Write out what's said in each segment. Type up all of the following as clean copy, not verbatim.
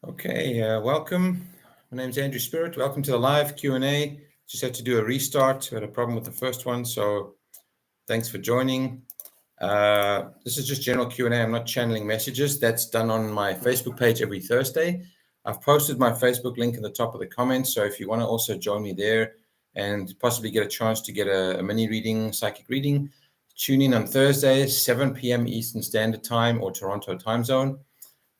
Okay, welcome. My name is Andrew Spirit. Welcome to the live Q&A. Just had to do a restart. We had a problem with the first one, so thanks for joining. This is just general Q&A. I'm not channeling messages. That's done on my Facebook page every Thursday. I've posted my Facebook link in the top of the comments, so if you want to also join me there and possibly get a chance to get a mini reading, psychic reading, tune in on Thursdays, 7 p.m. Eastern Standard Time or Toronto time zone.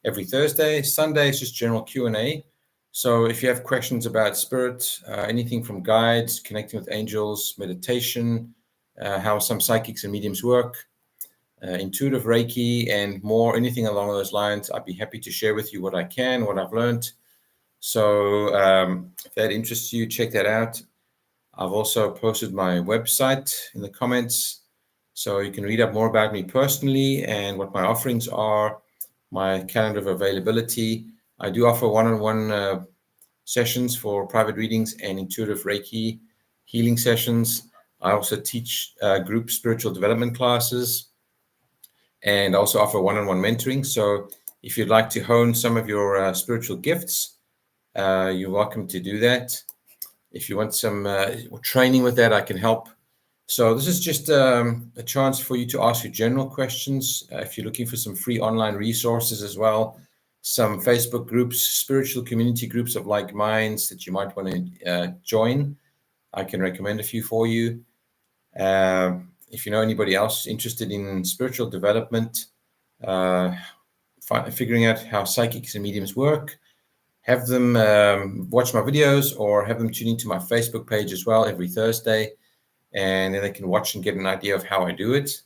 Every Thursday. Sunday is just general Q&A. So if you have questions about spirit, anything from guides, connecting with angels, meditation, how some psychics and mediums work, intuitive reiki, and more, anything along those lines, I'd be happy to share with you what I can, what I've learned. So if that interests you, check that out. I've also posted my website in the comments, so you can read up more about me personally and what my offerings are, my calendar of availability. I do offer one-on-one sessions for private readings and intuitive Reiki healing sessions. I also teach group spiritual development classes and also offer one-on-one mentoring. So if you'd like to hone some of your spiritual gifts, you're welcome to do that. If you want some training with that, I can help. So this is just a chance for you to ask your general questions. If you're looking for some free online resources as well, some Facebook groups, spiritual community groups of like minds that you might want to join, I can recommend a few for you. If you know anybody else interested in spiritual development, figuring out how psychics and mediums work, have them watch my videos or have them tune into my Facebook page as well every Thursday. And then they can watch and get an idea of how I do it.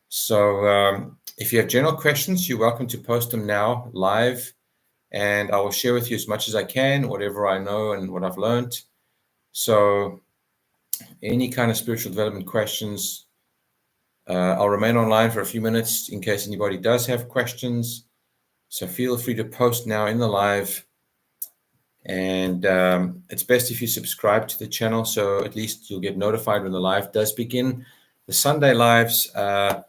So if you have general questions, you're welcome to post them now live, and I will share with you as much as I can, whatever I know and what I've learned. So any kind of spiritual development questions, I'll remain online for a few minutes in case anybody does have questions. So feel free to post now in the live. And it's best if you subscribe to the channel, so at least you'll get notified when the live does begin. The Sunday lives are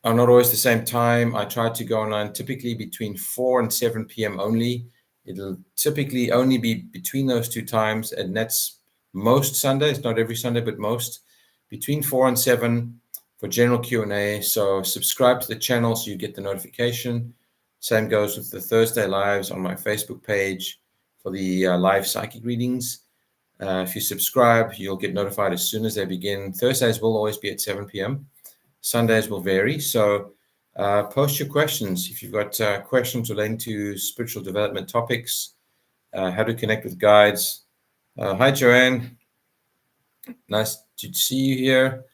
not always the same time. I try to go online typically between 4 and 7 p.m. only. It'll typically only be between those two times, and that's most Sundays, not every Sunday, but most, between 4 and 7 for general Q&A. So subscribe to the channel so you get the notification. Same goes with the Thursday lives on my Facebook page for the live psychic readings. If you subscribe, you'll get notified as soon as they begin. Thursdays will always be at 7 p.m. Sundays will vary. So post your questions. If you've got questions relating to spiritual development topics, how to connect with guides. Hi, Joanne. Nice to see you here.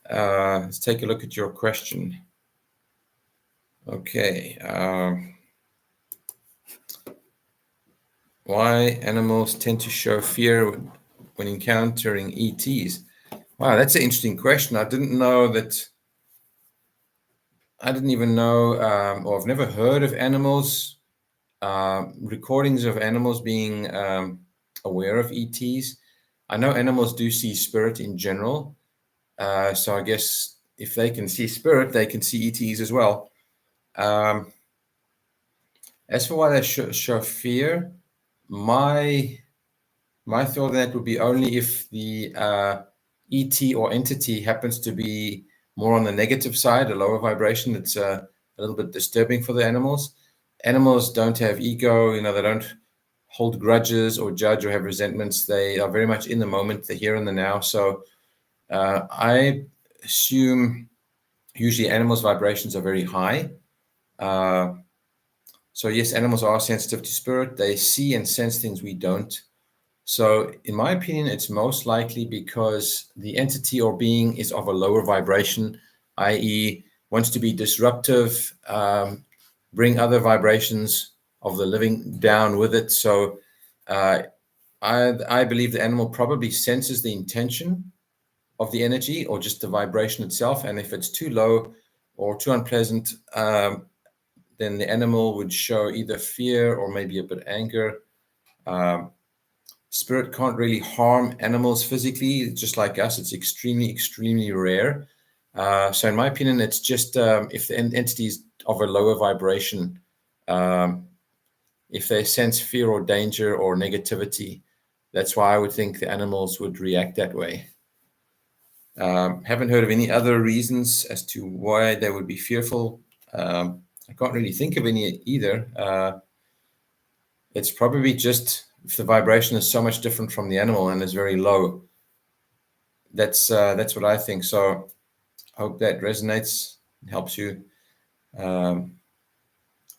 Let's take a look at your question. Okay. Why animals tend to show fear when encountering ETs? Wow, that's an interesting question. I didn't even know, or I've never heard of animals, recordings of animals being aware of ETs. I know animals do see spirit in general. So I guess if they can see spirit, they can see ETs as well. As for why they show fear, my thought on that would be only if the ET or entity happens to be more on the negative side, a lower vibration that's a little bit disturbing for the animals. Animals don't have ego, they don't hold grudges or judge or have resentments. They are very much in the moment, the here and the now. So I assume usually animals' vibrations are very high. So yes, animals are sensitive to spirit. They see and sense things we don't. So in my opinion, it's most likely because the entity or being is of a lower vibration, i.e. wants to be disruptive, bring other vibrations of the living down with it. So I believe the animal probably senses the intention of the energy or just the vibration itself. And if it's too low or too unpleasant, then the animal would show either fear or maybe a bit of anger. Spirit can't really harm animals physically, just like us. It's extremely, extremely rare. So in my opinion, it's just if the entity is of a lower vibration, if they sense fear or danger or negativity. That's why I would think the animals would react that way. Haven't heard of any other reasons as to why they would be fearful. I can't really think of any either. It's probably just if the vibration is so much different from the animal and is very low. That's what I think. So I hope that resonates and helps you.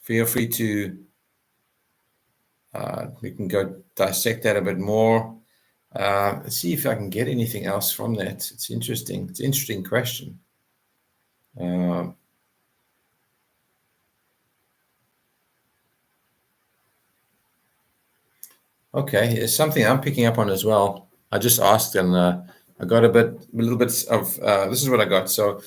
Feel free to, we can go dissect that a bit more. Let's see if I can get anything else from that. It's interesting. It's an interesting question. Okay, there's something I'm picking up on as well. I just asked and I got a little bit of, this is what I got. So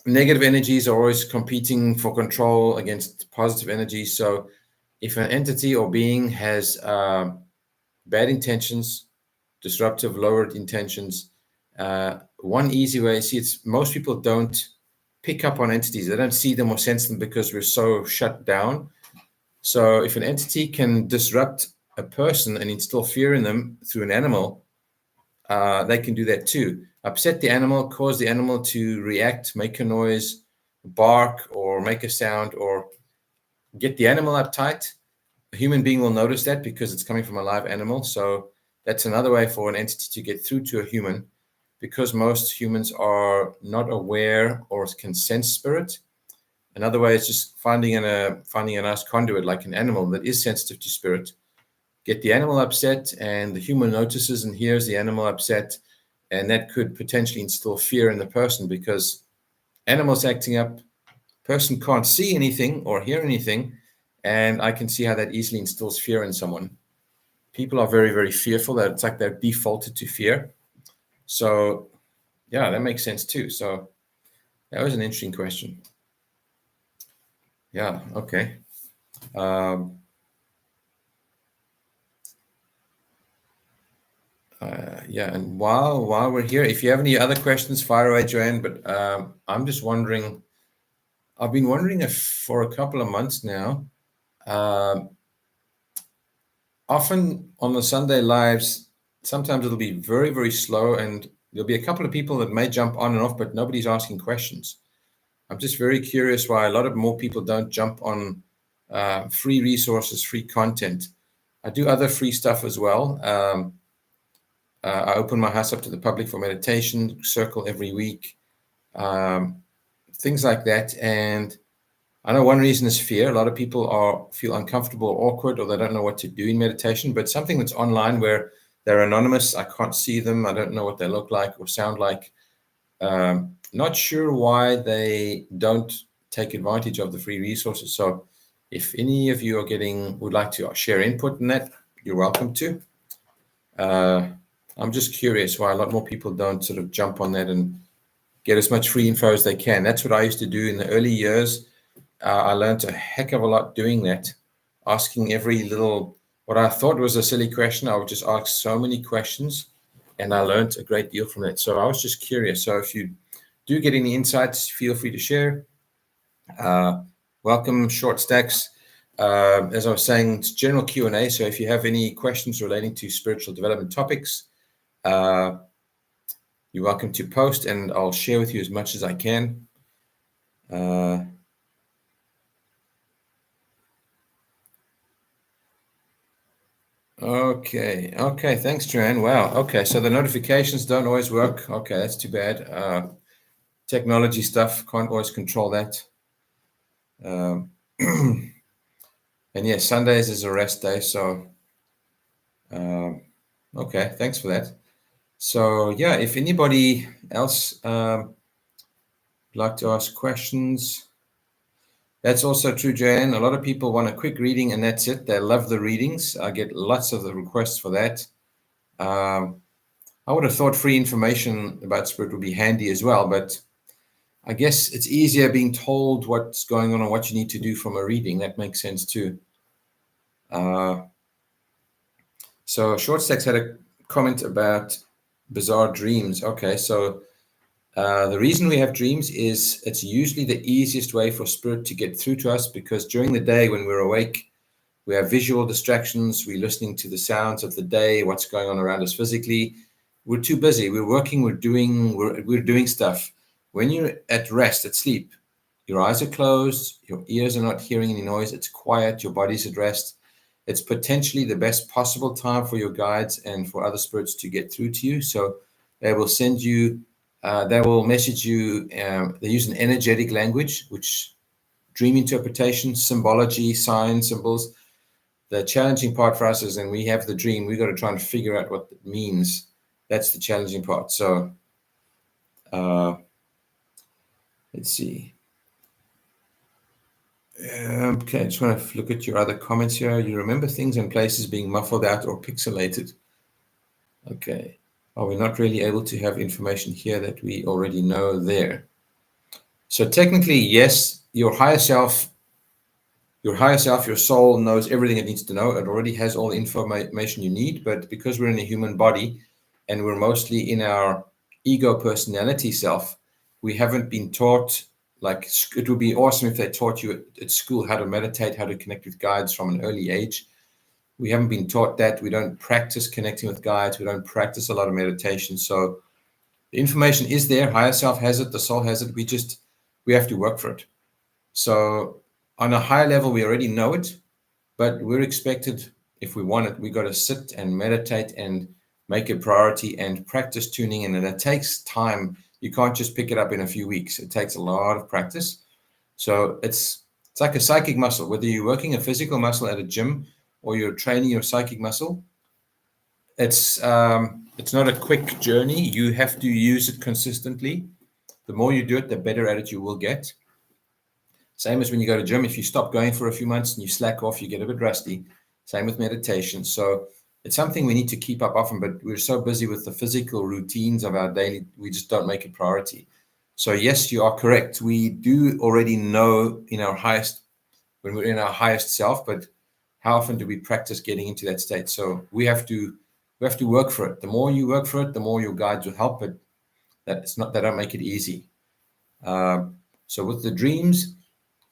negative energies are always competing for control against positive energies. So if an entity or being has bad intentions, disruptive, lowered intentions, one easy way, most people don't pick up on entities. They don't see them or sense them because we're so shut down. So if an entity can disrupt a person and instill fear in them through an animal, they can do that too. Upset the animal, cause the animal to react, make a noise, bark, or make a sound, or get the animal uptight. A human being will notice that because it's coming from a live animal. So that's another way for an entity to get through to a human, because most humans are not aware or can sense spirit. Another way is just finding a nice conduit, like an animal that is sensitive to spirit. Get the animal upset, and the human notices and hears the animal upset, and that could potentially instill fear in the person, because animals acting up, person can't see anything or hear anything, and I can see how that easily instills fear in someone. People are very, very fearful. That it's like they're defaulted to fear. So yeah, that makes sense too. So that was an interesting question. Yeah, okay. Yeah, and while we're here, if you have any other questions, fire away, Joanne. But I'm just wondering, I've been wondering if for a couple of months now, often on the Sunday lives, sometimes it'll be very, very slow, and there'll be a couple of people that may jump on and off, but nobody's asking questions. I'm just very curious why a lot of more people don't jump on free resources, free content. I do other free stuff as well. I open my house up to the public for meditation, circle every week, things like that. And I know one reason is fear. A lot of people feel uncomfortable or awkward, or they don't know what to do in meditation. But something that's online where they're anonymous, I can't see them, I don't know what they look like or sound like. Not sure why they don't take advantage of the free resources. So if any of you would like to share input in that, you're welcome to. I'm just curious why a lot more people don't sort of jump on that and get as much free info as they can. That's what I used to do in the early years. I learned a heck of a lot doing that, asking every little, what I thought was a silly question. I would just ask so many questions, and I learned a great deal from it. So I was just curious. So if you do get any insights, feel free to share. Welcome, Short Stacks. As I was saying, it's general Q&A. So if you have any questions relating to spiritual development topics, you're welcome to post, and I'll share with you as much as I can. Okay, thanks, Joanne. Wow. Okay, so the notifications don't always work. Okay, that's too bad. Technology stuff, can't always control that. And yeah, Sundays is a rest day, so okay, thanks for that. So yeah, if anybody else would like to ask questions, that's also true, Joanne. A lot of people want a quick reading and that's it. They love the readings. I get lots of the requests for that. I would have thought free information about spirit would be handy as well, but I guess it's easier being told what's going on and what you need to do from a reading. That makes sense too. So Short Stacks had a comment about bizarre dreams. Okay, so The reason we have dreams is it's usually the easiest way for spirit to get through to us, because during the day when we're awake, we have visual distractions. We're listening to the sounds of the day, what's going on around us physically. We're too busy. We're working. We're doing stuff. When you're at rest, at sleep, your eyes are closed. Your ears are not hearing any noise. It's quiet. Your body's at rest. It's potentially the best possible time for your guides and for other spirits to get through to you. So they will send you. They will message you. They use an energetic language, which dream interpretation, symbology, signs, symbols. The challenging part for us is when we have the dream, we've got to try and figure out what it means. That's the challenging part. So let's see. Okay, I just want to look at your other comments here. You remember things and places being muffled out or pixelated. Okay. Are we not really able to have information here that we already know there? So technically, yes, your higher self, your soul knows everything it needs to know. It already has all the information you need, but because we're in a human body and we're mostly in our ego personality self, we haven't been taught. Like, it would be awesome if they taught you at school how to meditate, how to connect with guides from an early age. We haven't been taught that. We don't practice connecting with guides. We don't practice a lot of meditation. So the information is there. Higher self has it. The soul has it. We have to work for it. So on a higher level, we already know it, but we're expected, if we want it, we got to sit and meditate and make a priority and practice tuning in. And it takes time. You can't just pick it up in a few weeks. It takes a lot of practice. So it's like a psychic muscle. Whether you're working a physical muscle at a gym or you're training your psychic muscle, it's not a quick journey. You have to use it consistently. The more you do it, the better at it you will get. Same as when you go to gym. If you stop going for a few months and you slack off, you get a bit rusty. Same with meditation. So it's something we need to keep up often, but we're so busy with the physical routines of our daily, we just don't make it priority. So yes, you are correct. We do already know when we're in our highest self, but how often do we practice getting into that state? So we have to work for it. The more you work for it, the more your guides will help. But they don't make it easy. So with the dreams,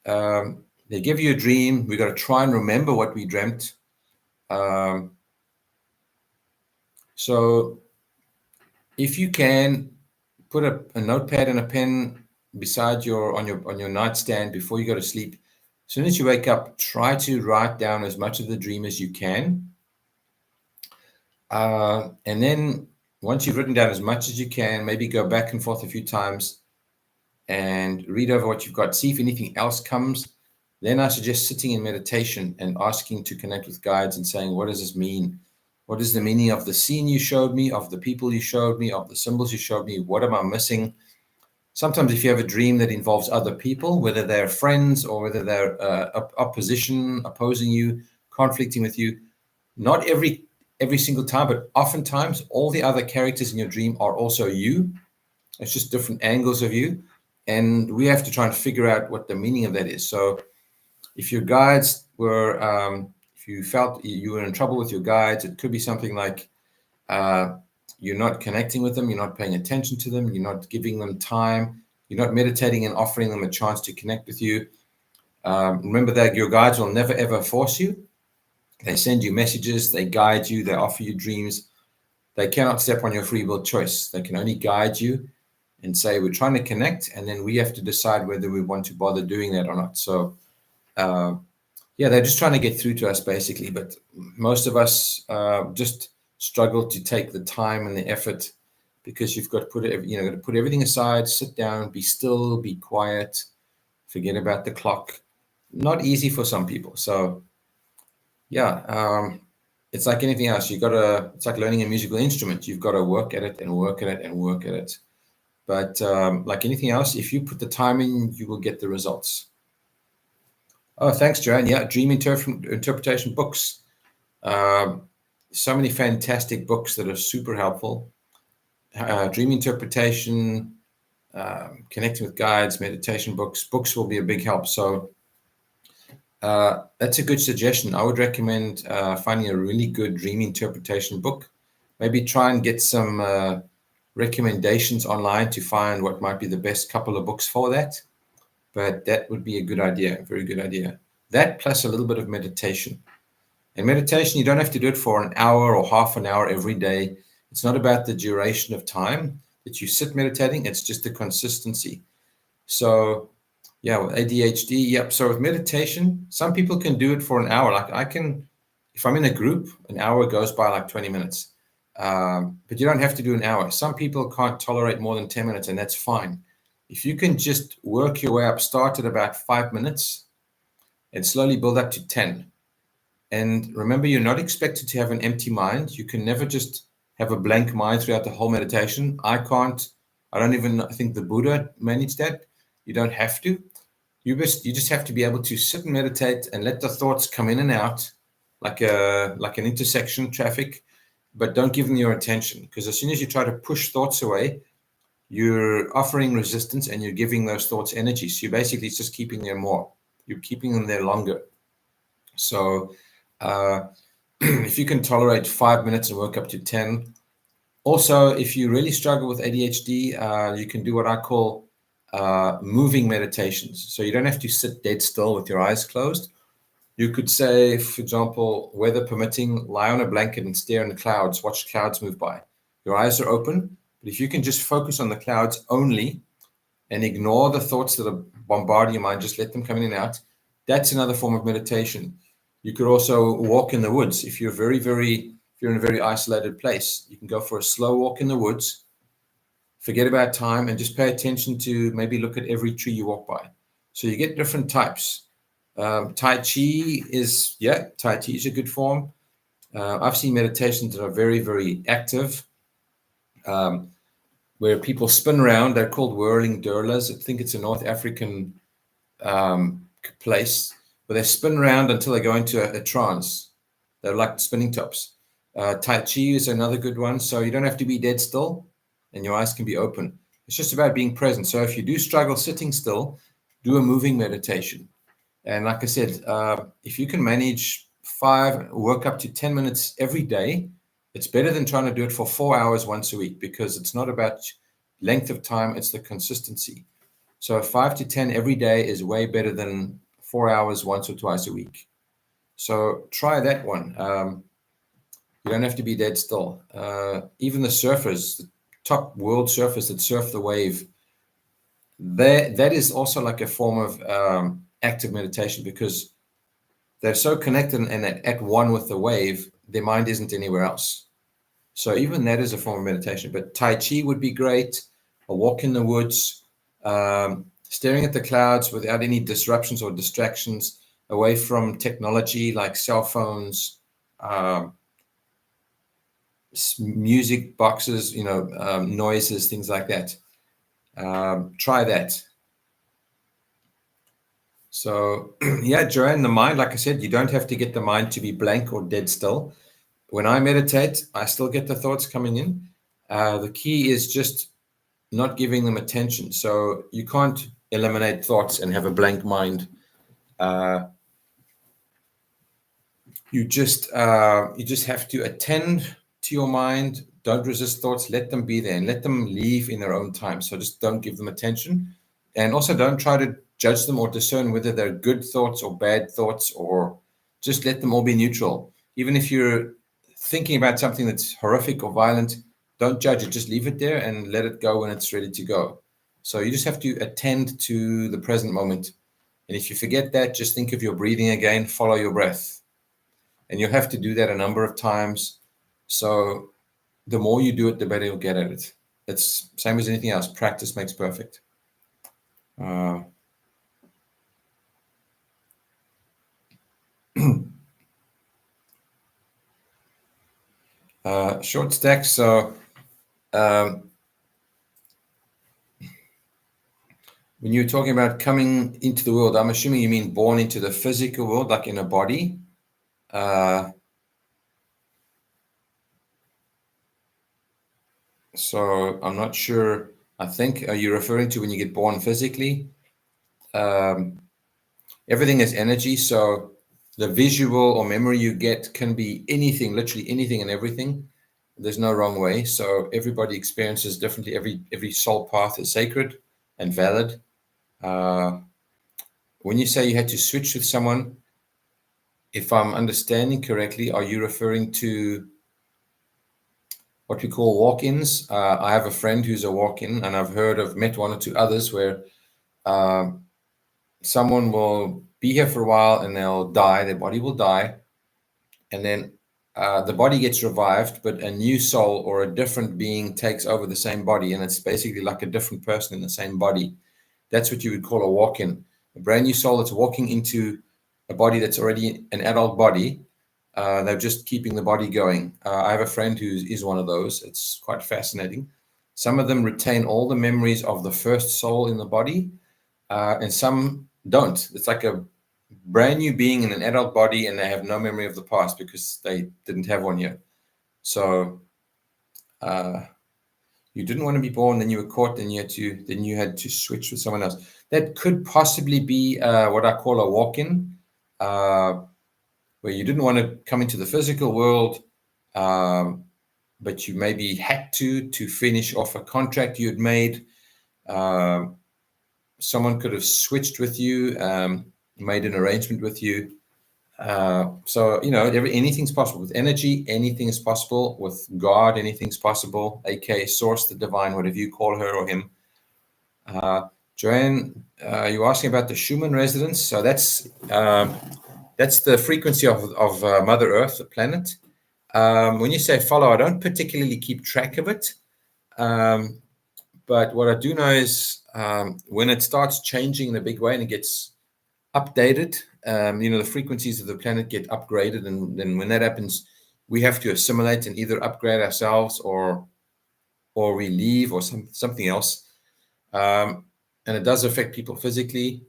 they give you a dream. We got to try and remember what we dreamt. So if you can put a notepad and a pen beside on your nightstand before you go to sleep, as soon as you wake up, try to write down as much of the dream as you can. And then once you've written down as much as you can, maybe go back and forth a few times and read over what you've got. See if anything else comes. Then I suggest sitting in meditation and asking to connect with guides and saying, what does this mean? What is the meaning of the scene you showed me, of the people you showed me, of the symbols you showed me? What am I missing? Sometimes if you have a dream that involves other people, whether they're friends or whether they're opposing you, conflicting with you, not every single time, but oftentimes all the other characters in your dream are also you. It's just different angles of you. And we have to try and figure out what the meaning of that is. So if your guides were, if you felt you were in trouble with your guides, it could be something like you're not connecting with them, you're not paying attention to them, you're not giving them time, you're not meditating and offering them a chance to connect with you. Remember that your guides will never, ever force you. They send you messages, they guide you, they offer you dreams. They cannot step on your free will choice. They can only guide you and say, we're trying to connect, and then we have to decide whether we want to bother doing that or not. So they're just trying to get through to us basically, but most of us just struggle to take the time and the effort, because you've got to put everything aside, sit down, be still, be quiet, forget about the clock. Not easy for some people. So it's like anything else. It's like learning a musical instrument. You've got to work at it and work at it and work at it. But like anything else, if you put the time in, you will get the results. Oh, thanks, Joanne. Yeah, dream interpretation books. So many fantastic books that are super helpful. Dream interpretation, connecting with guides, meditation books. Books will be a big help. So that's a good suggestion. I would recommend finding a really good dream interpretation book. Maybe try and get some recommendations online to find what might be the best couple of books for that. But that would be a good idea, a very good idea. That plus a little bit of meditation. And meditation, you don't have to do it for an hour or half an hour every day. It's not about the duration of time that you sit meditating. It's just the consistency. So, yeah, with ADHD, yep. So with meditation, some people can do it for an hour. Like I can, if I'm in a group, an hour goes by like 20 minutes. But you don't have to do an hour. Some people can't tolerate more than 10 minutes, and that's fine. If you can just work your way up, start at about 5 minutes and slowly build up to 10. And remember, you're not expected to have an empty mind. You can never just have a blank mind throughout the whole meditation. I don't even think the Buddha managed that. You don't have to. You just have to be able to sit and meditate and let the thoughts come in and out like an intersection traffic, but don't give them your attention, because as soon as you try to push thoughts away, you're offering resistance and you're giving those thoughts energy. So you're basically just keeping them more. You're keeping them there longer. So if you can tolerate 5 minutes and work up to 10. Also, if you really struggle with ADHD, you can do what I call moving meditations. So you don't have to sit dead still with your eyes closed. You could say, for example, weather permitting, lie on a blanket and stare in the clouds, watch clouds move by. Your eyes are open, but if you can just focus on the clouds only and ignore the thoughts that are bombarding your mind, just let them come in and out, that's another form of meditation. You could also walk in the woods. If you're if you're in a very isolated place, you can go for a slow walk in the woods, forget about time, and just pay attention to maybe look at every tree you walk by. So you get different types. Tai Chi is a good form. I've seen meditations that are very, very active, where people spin around. They're called whirling dirlas. I think it's a North African place where they spin around until they go into a trance. They're like spinning tops. Tai Chi is another good one. So you don't have to be dead still and your eyes can be open. It's just about being present. So if you do struggle sitting still, do a moving meditation. And like I said, if you can manage 5, work up to 10 minutes every day, it's better than trying to do it for 4 hours once a week, because it's not about length of time, it's the consistency. So 5 to 10 every day is way better than 4 hours once or twice a week. So try that one. You don't have to be dead still. Even the surfers, the top world surfers that surf the wave, that is also like a form of active meditation, because they're so connected and at one with the wave, their mind isn't anywhere else. So even that is a form of meditation. But Tai Chi would be great. A walk in the woods, staring at the clouds without any disruptions or distractions, away from technology like cell phones, music boxes, noises, things like that. Try that. So, yeah, Joanne, the mind, like I said, you don't have to get the mind to be blank or dead still. When I meditate, I still get the thoughts coming in. The key is just not giving them attention. So you can't eliminate thoughts and have a blank mind. You just have to attend to your mind. Don't resist thoughts. Let them be there and let them leave in their own time. So just don't give them attention. And also don't try to judge them or discern whether they're good thoughts or bad thoughts, or just let them all be neutral. Even if you're thinking about something that's horrific or violent, don't judge it. Just leave it there and let it go when it's ready to go. So you just have to attend to the present moment. And if you forget that, just think of your breathing again, follow your breath. And you'll have to do that a number of times. So the more you do it, the better you'll get at it. It's same as anything else. Practice makes perfect. Short stack. So when you're talking about coming into the world, I'm assuming you mean born into the physical world, like in a body. So I'm not sure. I think, are you referring to when you get born physically? Everything is energy. So the visual or memory you get can be anything, literally anything and everything. there's no wrong way. So everybody experiences differently. Every soul path is sacred and valid. When you say you had to switch with someone, if I'm understanding correctly, are you referring to what we call walk-ins? I have a friend who's a walk-in, and met one or two others where someone will be here for a while and they'll die, their body will die, and then the body gets revived, but a new soul or a different being takes over the same body, and it's basically like a different person in the same body. That's what you would call a walk-in. A brand new soul that's walking into a body that's already an adult body. They're just keeping the body going. I have a friend who is one of those. It's quite fascinating. Some of them retain all the memories of the first soul in the body, and some don't. It's like a brand new being in an adult body, and they have no memory of the past because they didn't have one yet. So you didn't want to be born, then you were caught, then you had to switch with someone else. That could possibly be what I call a walk-in, where you didn't want to come into the physical world, but you maybe had to finish off a contract you had made. Someone could have switched with you, made an arrangement with you. So, anything's possible. With energy, anything is possible. With God, anything's possible, aka Source, the divine, whatever you call her or him. Joanne, you're asking about the Schumann resonance. So that's the frequency of Mother Earth, the planet. When you say follow, I don't particularly keep track of it. But what I do know is when it starts changing in a big way and it gets updated, the frequencies of the planet get upgraded, and then when that happens, we have to assimilate and either upgrade ourselves or we leave or something else. And it does affect people physically.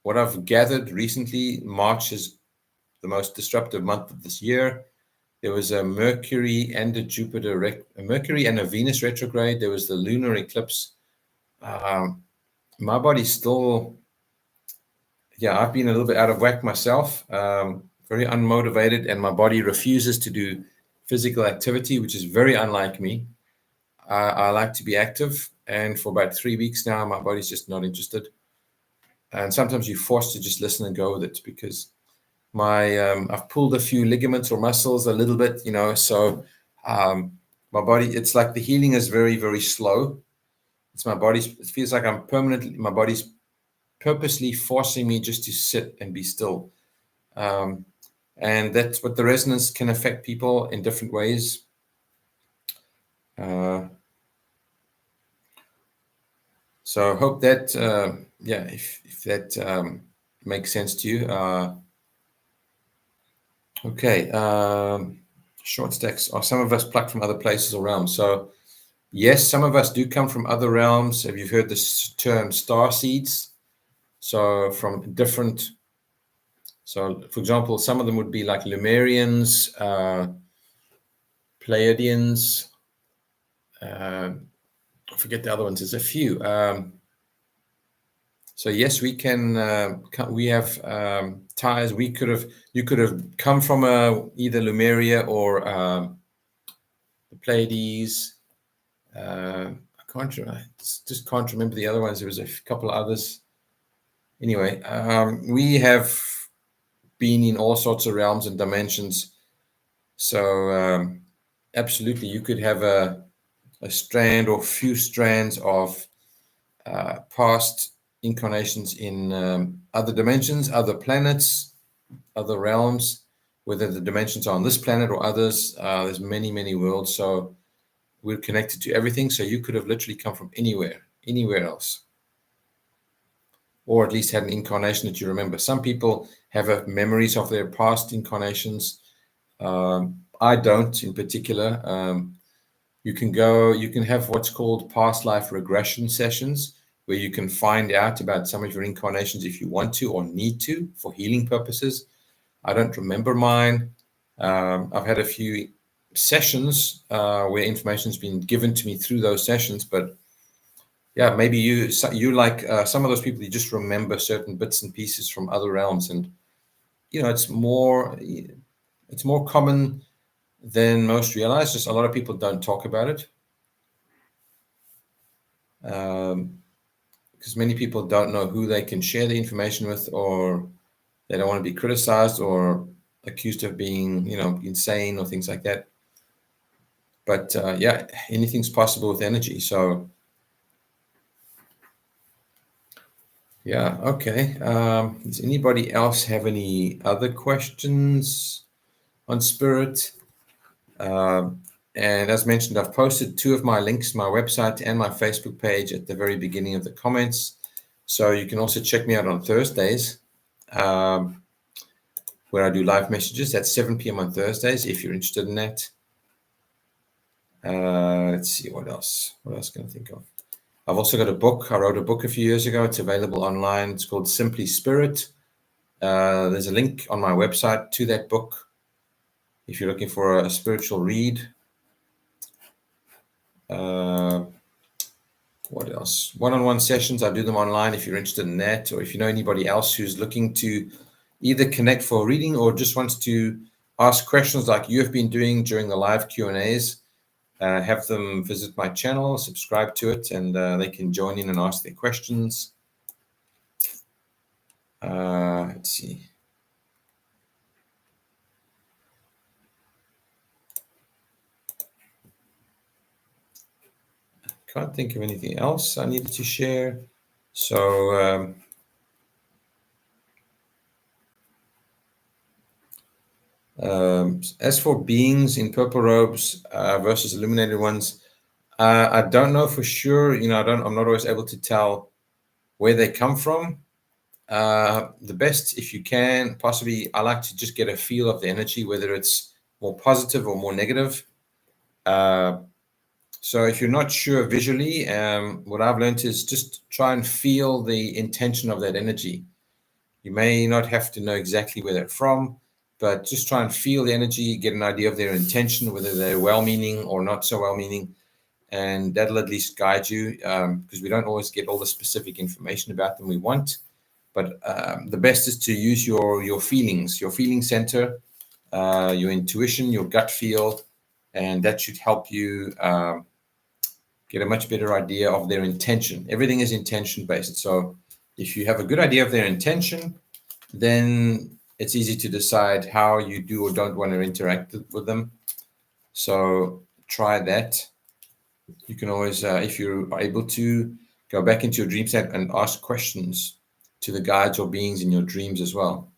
What I've gathered recently, March is the most disruptive month of this year. There was a Mercury and a Mercury and a Venus retrograde. There was the lunar eclipse. My body's still, I've been a little bit out of whack myself, very unmotivated, and my body refuses to do physical activity, which is very unlike me. I like to be active, and for about 3 weeks now, my body's just not interested. And sometimes you're forced to just listen and go with it because I've pulled a few ligaments or muscles a little bit, so my body, it's like the healing is very, very slow. It's my body's, it feels like my body's purposely forcing me just to sit and be still. And that's what the resonance can affect people in different ways. So I hope that, if that makes sense to you. Okay. Short stacks. Are some of us plucked from other places or realms? So yes, some of us do come from other realms. Have you heard this term star seeds? So from different, so for example, some of them would be like Lemurians, Pleiadians, I forget the other ones. There's a few. So yes, we can. We have ties. You could have come from either Lemuria or the Pleiades. I just can't remember the other ones. There was a couple of others. Anyway, we have been in all sorts of realms and dimensions. So absolutely, you could have a strand or few strands of past incarnations in other dimensions, other planets, other realms, whether the dimensions are on this planet or others. There's many, many worlds. So we're connected to everything. So you could have literally come from anywhere else, or at least had an incarnation that you remember. Some people have memories of their past incarnations. I don't in particular. You can have what's called past life regression sessions, where you can find out about some of your incarnations if you want to or need to for healing purposes. I don't remember mine. I've had a few sessions where information's been given to me through those sessions, but yeah, maybe you like some of those people, you just remember certain bits and pieces from other realms, and it's more common than most realize. Just a lot of people don't talk about it. Because many people don't know who they can share the information with, or they don't want to be criticized or accused of being, insane or things like that. But yeah, anything's possible with energy. So yeah, okay. Does anybody else have any other questions on spirit? And as mentioned, I've posted 2 of my links, my website and my Facebook page, at the very beginning of the comments. So you can also check me out on Thursdays, where I do live messages at 7 p.m. on Thursdays, if you're interested in that. Let's see, what else? What else can I think of? I've also got a book. I wrote a book a few years ago. It's available online. It's called Simply Spirit. There's a link on my website to that book if you're looking for a spiritual read. What else? One-on-one sessions, I do them online if you're interested in that, or if you know anybody else who's looking to either connect for a reading or just wants to ask questions like you have been doing during the live Q&As. Have them visit my channel, subscribe to it, and they can join in and ask their questions. Let's see. Can't think of anything else I needed to share. So as for beings in purple robes versus illuminated ones, I don't know for sure. I'm not always able to tell where they come from. The best, if you can, possibly, I like to just get a feel of the energy, whether it's more positive or more negative. So if you're not sure visually, what I've learned is just try and feel the intention of that energy. You may not have to know exactly where they're from, but just try and feel the energy, get an idea of their intention, whether they're well-meaning or not so well-meaning, and that'll at least guide you, because we don't always get all the specific information about them we want. But the best is to use your feelings, your feeling center, your intuition, your gut feel, and that should help you get a much better idea of their intention. Everything is intention based. So if you have a good idea of their intention, then it's easy to decide how you do or don't want to interact with them. So try that. You can always, if you are able to, go back into your dream set and ask questions to the guides or beings in your dreams as well.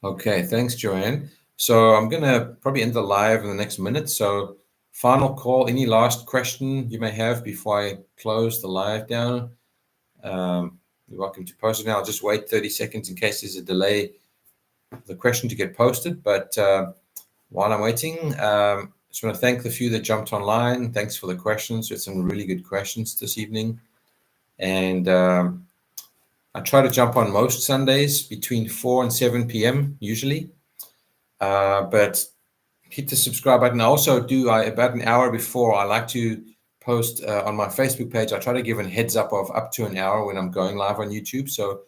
Okay, thanks, Joanne. So I'm going to probably end the live in the next minute. So final call, any last question you may have before I close the live down? You're welcome to post it now. I'll just wait 30 seconds in case there's a delay for the question to get posted. But while I'm waiting, just want to thank the few that jumped online. Thanks for the questions. We had some really good questions this evening. And I try to jump on most Sundays between 4 and 7 p.m. usually. But hit the subscribe button. I also do, about an hour before, I like to post on my Facebook page. I try to give a heads up of up to an hour when I'm going live on YouTube. So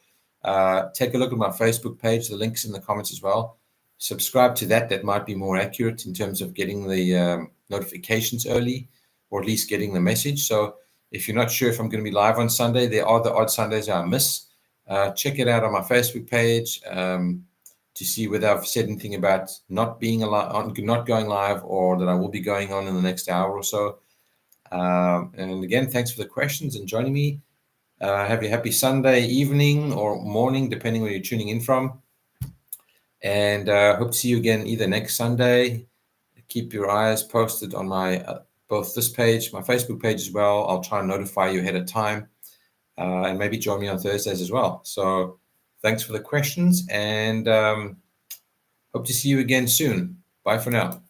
take a look at my Facebook page. The link's in the comments as well. Subscribe to that. That might be more accurate in terms of getting the notifications early, or at least getting the message. So if you're not sure if I'm going to be live on Sunday, there are the odd Sundays I miss. Check it out on my Facebook page to see whether I've said anything about not being not going live, or that I will be going on in the next hour or so. And again, thanks for the questions and joining me. Have a happy Sunday evening or morning, depending where you're tuning in from. And hope to see you again either next Sunday. Keep your eyes posted on my both this page, my Facebook page as well. I'll try and notify you ahead of time, and maybe join me on Thursdays as well. So thanks for the questions, and hope to see you again soon. Bye for now.